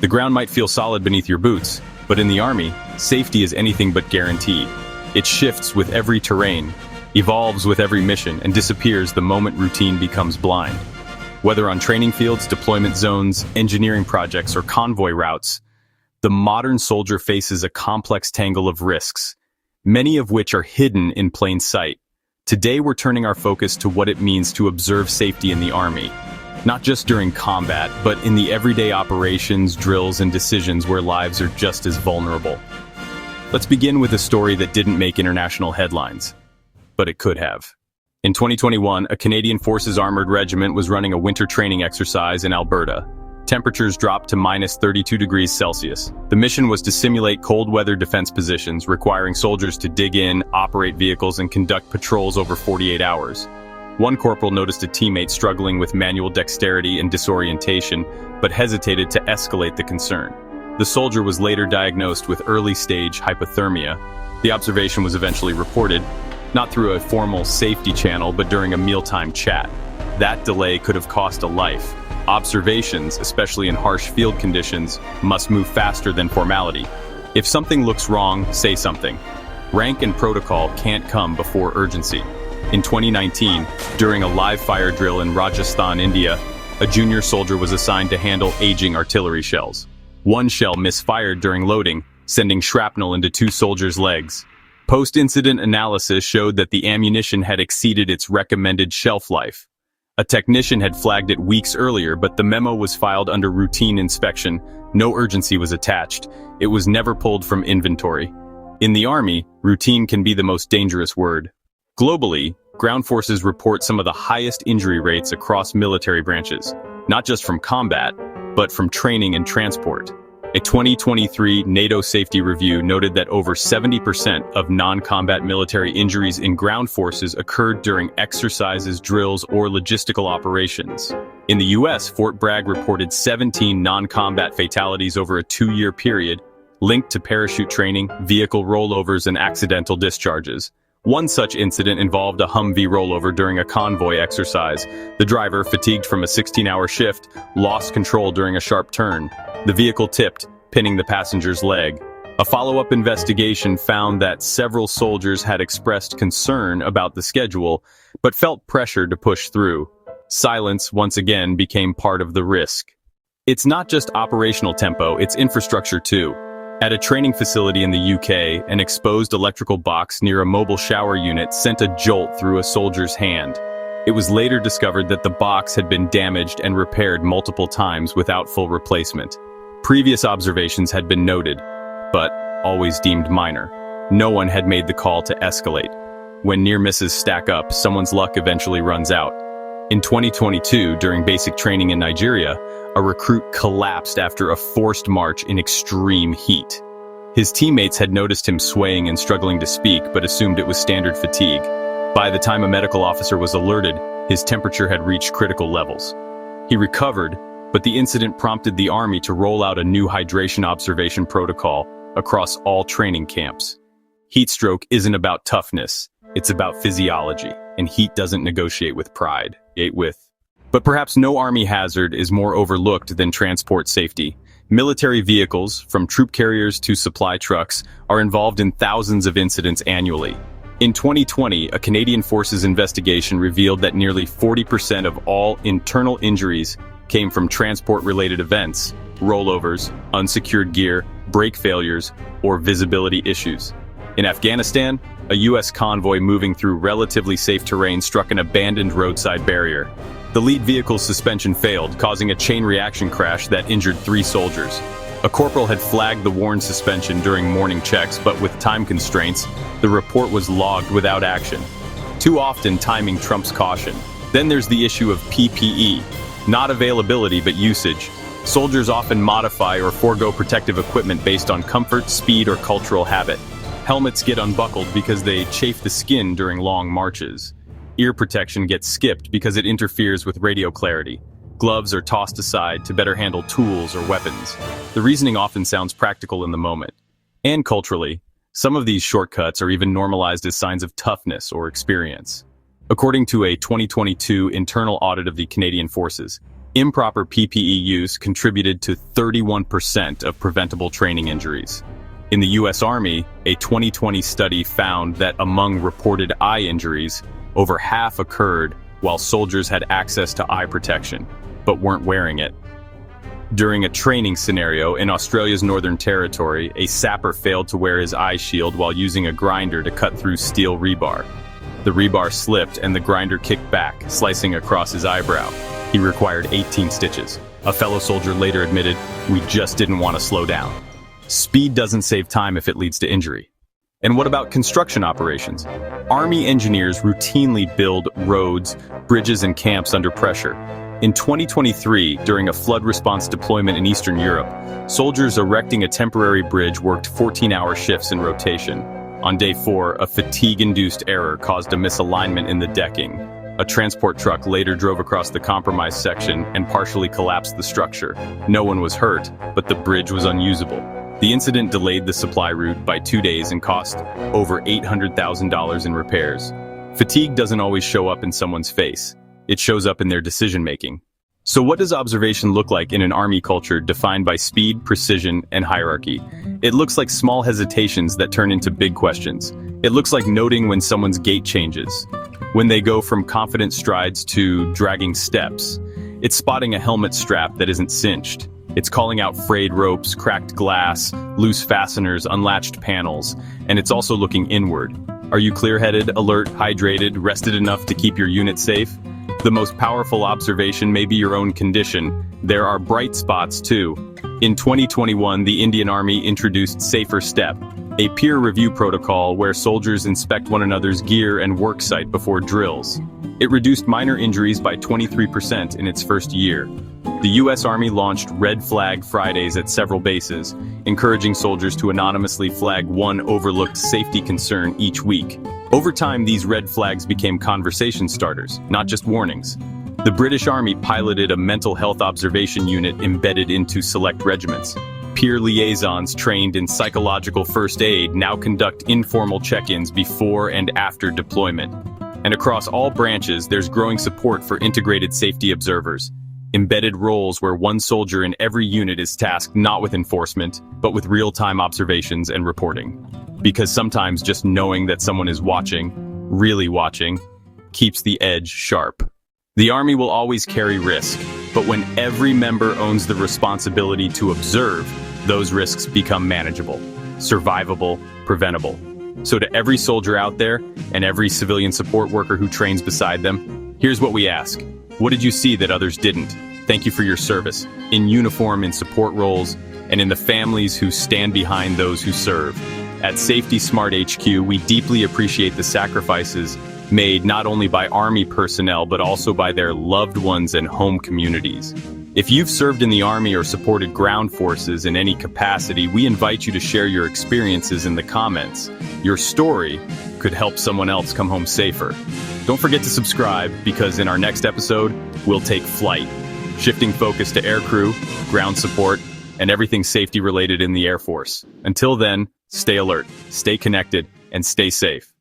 The ground might feel solid beneath your boots, but in the Army, safety is anything but guaranteed. It shifts with every terrain, evolves with every mission, and disappears the moment routine becomes blind. Whether on training fields, deployment zones, engineering projects, or convoy routes, the modern soldier faces a complex tangle of risks, many of which are hidden in plain sight. Today we're turning our focus to what it means to observe safety in the Army, not just during combat, but in the everyday operations, drills, and decisions where lives are just as vulnerable. Let's begin with a story that didn't make international headlines, but it could have. In 2021, a Canadian Forces Armored Regiment was running a winter training exercise in Alberta. Temperatures dropped to minus 32 degrees Celsius. The mission was to simulate cold weather defense positions, requiring soldiers to dig in, operate vehicles, and conduct patrols over 48 hours. One corporal noticed a teammate struggling with manual dexterity and disorientation, but hesitated to escalate the concern. The soldier was later diagnosed with early-stage hypothermia. The observation was eventually reported, not through a formal safety channel, but during a mealtime chat. That delay could have cost a life. Observations, especially in harsh field conditions, must move faster than formality. If something looks wrong, say something. Rank and protocol can't come before urgency. In 2019, during a live-fire drill in Rajasthan, India, a junior soldier was assigned to handle aging artillery shells. One shell misfired during loading, sending shrapnel into two soldiers' legs. Post-incident analysis showed that the ammunition had exceeded its recommended shelf life. A technician had flagged it weeks earlier, but the memo was filed under routine inspection. No urgency was attached. It was never pulled from inventory. In the Army, routine can be the most dangerous word. Globally, ground forces report some of the highest injury rates across military branches, not just from combat, but from training and transport. A 2023 NATO safety review noted that over 70% of non-combat military injuries in ground forces occurred during exercises, drills, or logistical operations. In the US, Fort Bragg reported 17 non-combat fatalities over a 2-year period, linked to parachute training, vehicle rollovers, and accidental discharges. One such incident involved a Humvee rollover during a convoy exercise. The driver, fatigued from a 16-hour shift, lost control during a sharp turn. The vehicle tipped, pinning the passenger's leg. A follow-up investigation found that several soldiers had expressed concern about the schedule, but felt pressure to push through. Silence, once again, became part of the risk. It's not just operational tempo, it's infrastructure too. At a training facility in the UK, an exposed electrical box near a mobile shower unit sent a jolt through a soldier's hand. It was later discovered that the box had been damaged and repaired multiple times without full replacement. Previous observations had been noted, but always deemed minor. No one had made the call to escalate. When near misses stack up, someone's luck eventually runs out. In 2022, during basic training in Nigeria, a recruit collapsed after a forced march in extreme heat. His teammates had noticed him swaying and struggling to speak, but assumed it was standard fatigue. By the time a medical officer was alerted, his temperature had reached critical levels. He recovered, but the incident prompted the Army to roll out a new hydration observation protocol across all training camps. Heat stroke isn't about toughness, it's about physiology, and heat doesn't negotiate with pride. But perhaps no Army hazard is more overlooked than transport safety. Military vehicles, from troop carriers to supply trucks, are involved in thousands of incidents annually. In 2020, a Canadian Forces investigation revealed that nearly 40% of all internal injuries came from transport-related events, rollovers, unsecured gear, brake failures, or visibility issues. In Afghanistan, a U.S. convoy moving through relatively safe terrain struck an abandoned roadside barrier. The lead vehicle's suspension failed, causing a chain reaction crash that injured 3 soldiers. A corporal had flagged the worn suspension during morning checks, but with time constraints, the report was logged without action. Too often, timing trumps caution. Then there's the issue of PPE. Not availability, but usage. Soldiers often modify or forego protective equipment based on comfort, speed, or cultural habit. Helmets get unbuckled because they chafe the skin during long marches. Ear protection gets skipped because it interferes with radio clarity. Gloves are tossed aside to better handle tools or weapons. The reasoning often sounds practical in the moment. And culturally, some of these shortcuts are even normalized as signs of toughness or experience. According to a 2022 internal audit of the Canadian Forces, Improper PPE use contributed to 31% of preventable training injuries. In the U.S. Army, a 2020 study found that among reported eye injuries, over half occurred while soldiers had access to eye protection, but weren't wearing it. During a training scenario in Australia's Northern Territory, a sapper failed to wear his eye shield while using a grinder to cut through steel rebar. The rebar slipped and the grinder kicked back, slicing across his eyebrow. He required 18 stitches. A fellow soldier later admitted, "We just didn't want to slow down." Speed doesn't save time if it leads to injury. And what about construction operations? Army engineers routinely build roads, bridges, and camps under pressure. In 2023, during a flood response deployment in Eastern Europe, soldiers erecting a temporary bridge worked 14-hour shifts in rotation. On day 4, a fatigue-induced error caused a misalignment in the decking. A transport truck later drove across the compromised section and partially collapsed the structure. No one was hurt, but the bridge was unusable. The incident delayed the supply route by 2 days and cost over $800,000 in repairs. Fatigue doesn't always show up in someone's face. It shows up in their decision-making. So what does observation look like in an Army culture defined by speed, precision, and hierarchy? It looks like small hesitations that turn into big questions. It looks like noting when someone's gait changes, when they go from confident strides to dragging steps. It's spotting a helmet strap that isn't cinched. It's calling out frayed ropes, cracked glass, loose fasteners, unlatched panels, and it's also looking inward. Are you clear-headed, alert, hydrated, rested enough to keep your unit safe? The most powerful observation may be your own condition. There are bright spots too. In 2021, the Indian Army introduced Safer Step, a peer review protocol where soldiers inspect one another's gear and work site before drills. It reduced minor injuries by 23% in its first year. The U.S. Army launched Red Flag Fridays at several bases, encouraging soldiers to anonymously flag one overlooked safety concern each week. Over time, these red flags became conversation starters, not just warnings. The British Army piloted a mental health observation unit embedded into select regiments. Peer liaisons trained in psychological first aid now conduct informal check-ins before and after deployment. And across all branches, there's growing support for integrated safety observers. Embedded roles where one soldier in every unit is tasked not with enforcement, but with real-time observations and reporting. Because sometimes just knowing that someone is watching, really watching, keeps the edge sharp. The Army will always carry risk, but when every member owns the responsibility to observe, those risks become manageable, survivable, preventable. So to every soldier out there, and every civilian support worker who trains beside them, here's what we ask. What did you see that others didn't? Thank you for your service, in uniform, in support roles, and in the families who stand behind those who serve. At Safety Smart HQ, we deeply appreciate the sacrifices made not only by Army personnel, but also by their loved ones and home communities. If you've served in the Army or supported ground forces in any capacity, we invite you to share your experiences in the comments. Your story could help someone else come home safer. Don't forget to subscribe, because in our next episode, we'll take flight, shifting focus to aircrew, ground support, and everything safety related in the Air Force. Until then, stay alert, stay connected, and stay safe.